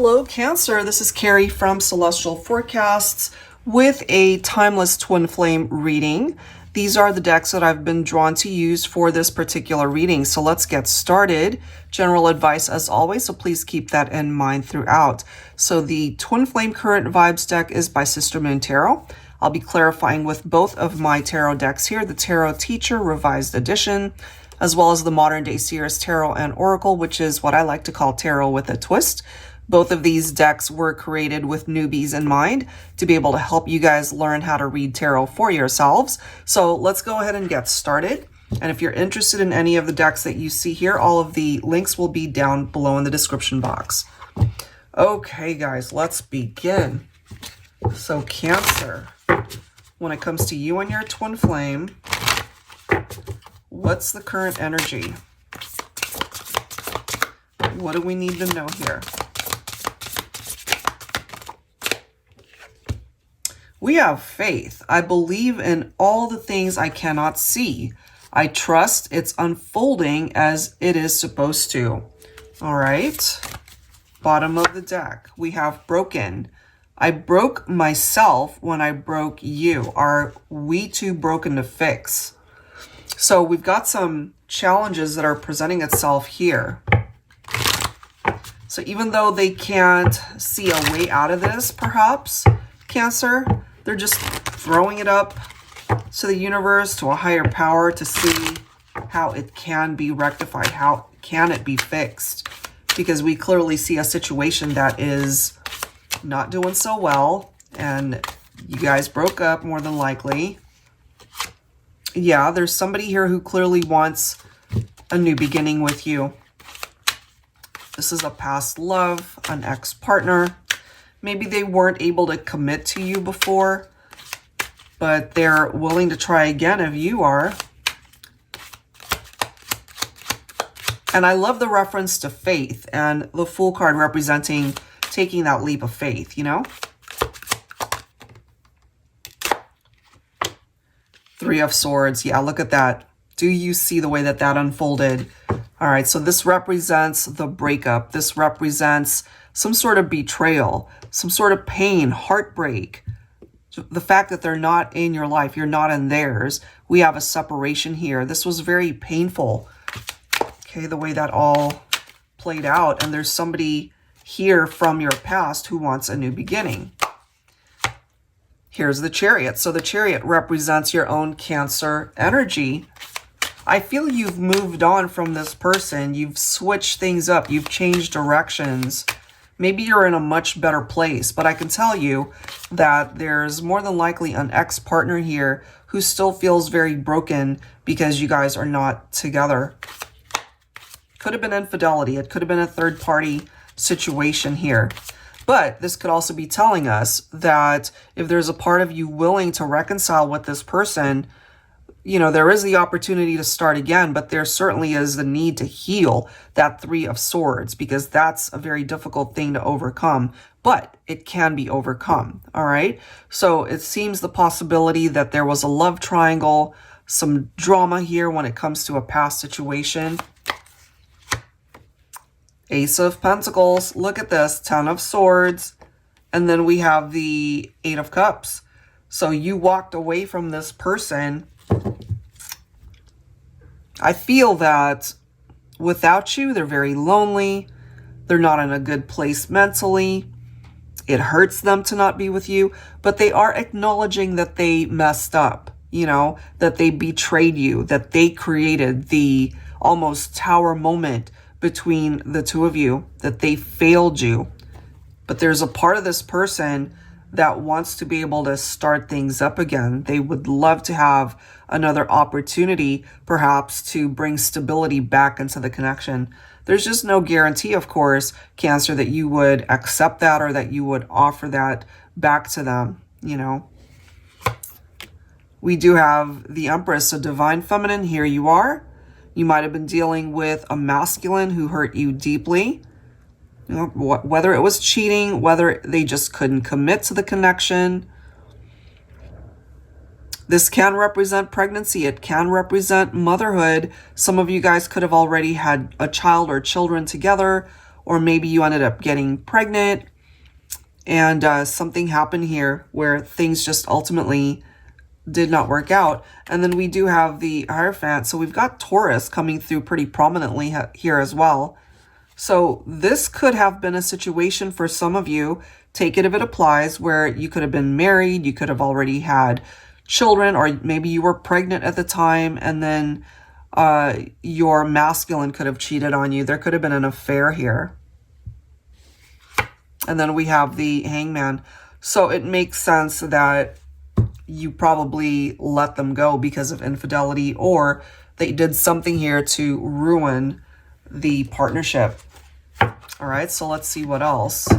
Hello, Cancer. This is Carrie from Celestial Forecasts with a timeless twin flame reading. These are the decks that I've been drawn to use for this particular reading. So let's get started. General advice as always, so please keep that in mind throughout. So the Twin Flame Current Vibes deck is by Sister Moon Tarot. I'll be clarifying with both of my tarot decks here, the Tarot Teacher Revised Edition, as well as the Modern Day SEER'S Tarot and Oracle, which is what I like to call tarot with a twist. Both of these decks were created with newbies in mind to be able to help you guys learn how to read tarot for yourselves. So let's go ahead and get started. And if you're interested in any of the decks that you see here, all of the links will be down below in the description box. Okay, guys, let's begin. So Cancer, when it comes to you and your twin flame, what's the current energy? What do we need to know here? We have faith. I believe in all the things I cannot see. I trust it's unfolding as it is supposed to. All right. Bottom of the deck, we have broken. I broke myself when I broke you. Are we too broken to fix? So we've got some challenges that are presenting itself here. So even though they can't see a way out of this, perhaps, Cancer, they're just throwing it up to the universe, to a higher power, to see how it can be rectified, how can it be fixed. Because we clearly see a situation that is not doing so well, and you guys broke up more than likely. Yeah, there's somebody here who clearly wants a new beginning with you. This is a past love, an ex-partner. Maybe they weren't able to commit to you before, but they're willing to try again if you are. And I love the reference to faith and the Fool card representing taking that leap of faith, you know? Three of Swords. Yeah, look at that. Do you see the way that that unfolded? All right, so this represents the breakup. This represents some sort of betrayal, some sort of pain, heartbreak. The fact that they're not in your life, you're not in theirs. We have a separation here. This was very painful. Okay, the way that all played out. And there's somebody here from your past who wants a new beginning. Here's the Chariot. So the Chariot represents your own Cancer energy. I feel you've moved on from this person. You've switched things up. You've changed directions. Maybe you're in a much better place, but I can tell you that there's more than likely an ex-partner here who still feels very broken because you guys are not together. Could have been infidelity. It could have been a third-party situation here. But this could also be telling us that if there's a part of you willing to reconcile with this person, you know, there is the opportunity to start again, but there certainly is the need to heal that Three of Swords, because that's a very difficult thing to overcome, but it can be overcome, all right? So it seems the possibility that there was a love triangle, some drama here when it comes to a past situation. Ace of Pentacles, look at this, Ten of Swords, and then we have the Eight of Cups. So you walked away from this person. I feel that without you, they're very lonely. They're not in a good place mentally. It hurts them to not be with you, but they are acknowledging that they messed up, you know, that they betrayed you, that they created the almost tower moment between the two of you, that they failed you. But there's a part of this person that wants to be able to start things up again. They would love to have another opportunity, perhaps, to bring stability back into the connection. There's just no guarantee, of course, Cancer, that you would accept that or that you would offer that back to them, you know. We do have the Empress, a Divine Feminine. Here you are. You might have been dealing with a masculine who hurt you deeply. You know, whether it was cheating, whether they just couldn't commit to the connection. This can represent pregnancy. It can represent motherhood. Some of you guys could have already had a child or children together, or maybe you ended up getting pregnant and something happened here where things just ultimately did not work out. And then we do have the Hierophant. So we've got Taurus coming through pretty prominently here as well. So this could have been a situation for some of you, take it if it applies, where you could have been married, you could have already had children, or maybe you were pregnant at the time, and then your masculine could have cheated on you. There could have been an affair here. And then we have the Hangman. So it makes sense that you probably let them go because of infidelity, or they did something here to ruin the partnership. All right, so let's see what else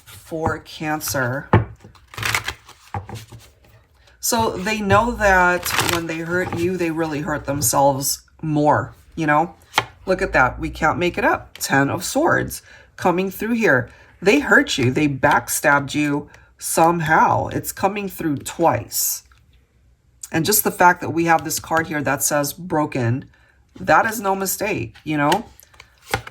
for Cancer. So they know that when they hurt you, they really hurt themselves more, you know? Look at that. We can't make it up. 10 of Swords coming through here. They hurt you. They backstabbed you somehow. It's coming through twice. And just the fact that we have this card here that says broken, that is no mistake, you know?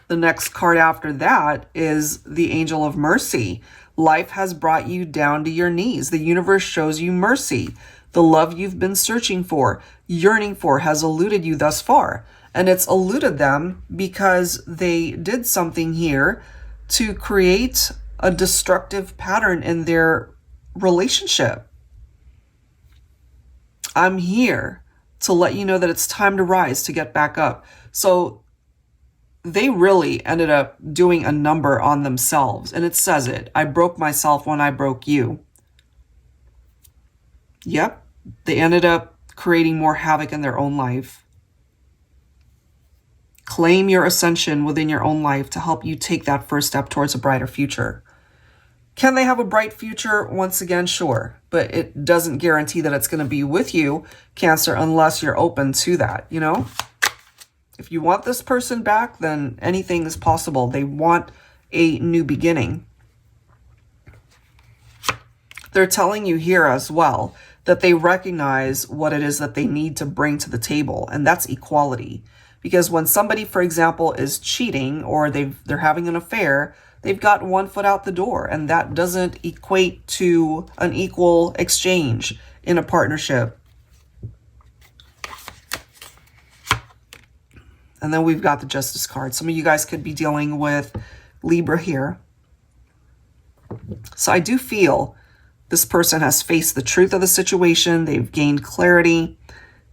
The next card after that is the Angel of Mercy. Life has brought you down to your knees. The universe shows you mercy. The love you've been searching for, yearning for, has eluded you thus far. And it's eluded them because they did something here to create a destructive pattern in their relationship. I'm here to let you know that it's time to rise, to get back up. So they really ended up doing a number on themselves. And it says it. I broke myself when I broke you. Yep. They ended up creating more havoc in their own life. Claim your ascension within your own life to help you take that first step towards a brighter future. Can they have a bright future? Once again, sure. But it doesn't guarantee that it's going to be with you, Cancer, unless you're open to that, you know? If you want this person back, then anything is possible. They want a new beginning. They're telling you here as well that they recognize what it is that they need to bring to the table, and that's equality. Because when somebody, for example, is cheating or they're having an affair, they've got one foot out the door, and that doesn't equate to an equal exchange in a partnership. And then we've got the Justice card. Some of you guys could be dealing with Libra here. So I do feel this person has faced the truth of the situation. They've gained clarity.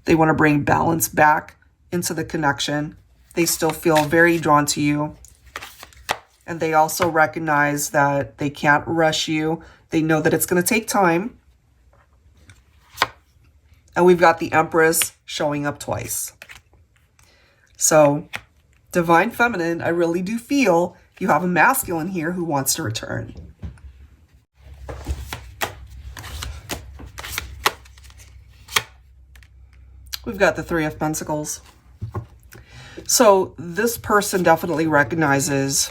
They want to bring balance back into the connection. They still feel very drawn to you. And they also recognize that they can't rush you. They know that it's going to take time. And we've got the Empress showing up twice. So, Divine Feminine, I really do feel you have a masculine here who wants to return. We've got the Three of Pentacles. So, this person definitely recognizes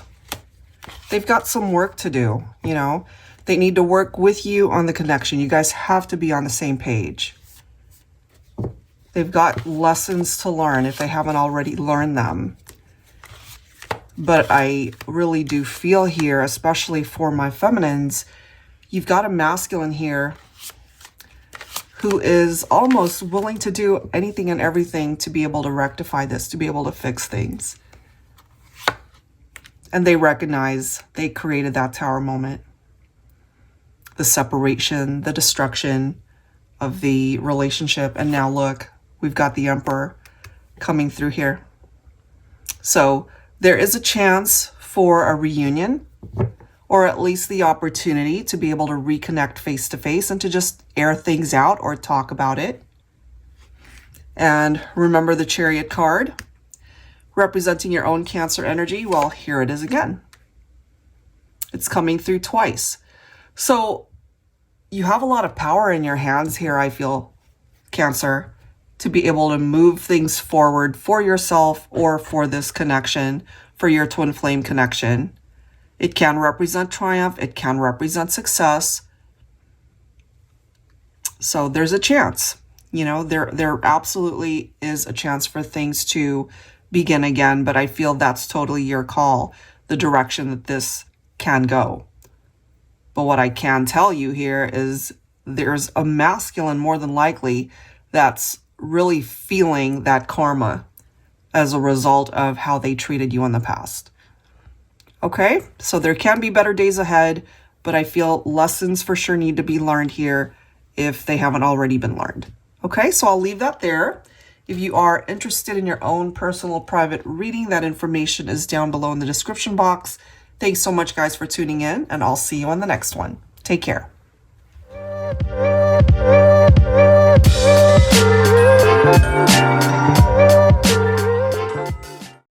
they've got some work to do, you know. They need to work with you on the connection. You guys have to be on the same page. They've got lessons to learn if they haven't already learned them. But I really do feel here, especially for my feminines, you've got a masculine here who is almost willing to do anything and everything to be able to rectify this, to be able to fix things. And they recognize they created that tower moment. The separation, the destruction of the relationship. And now look, we've got the Emperor coming through here. So there is a chance for a reunion, or at least the opportunity to be able to reconnect face to face and to just air things out or talk about it. And remember the Chariot card, representing your own Cancer energy. Well, here it is again. It's coming through twice. So you have a lot of power in your hands here, I feel, Cancer, to be able to move things forward for yourself or for this connection, for your twin flame connection. It can represent triumph. It can represent success. So there's a chance, you know, there absolutely is a chance for things to begin again, but I feel that's totally your call, the direction that this can go. But what I can tell you here is there's a masculine more than likely that's really feeling that karma as a result of how they treated you in the past. Okay, so there can be better days ahead, but I feel lessons for sure need to be learned here if they haven't already been learned. Okay, so I'll leave that there. If you are interested in your own personal private reading, that information is down below in the description box. Thanks so much, guys, for tuning in, and I'll see you on the next one. Take care.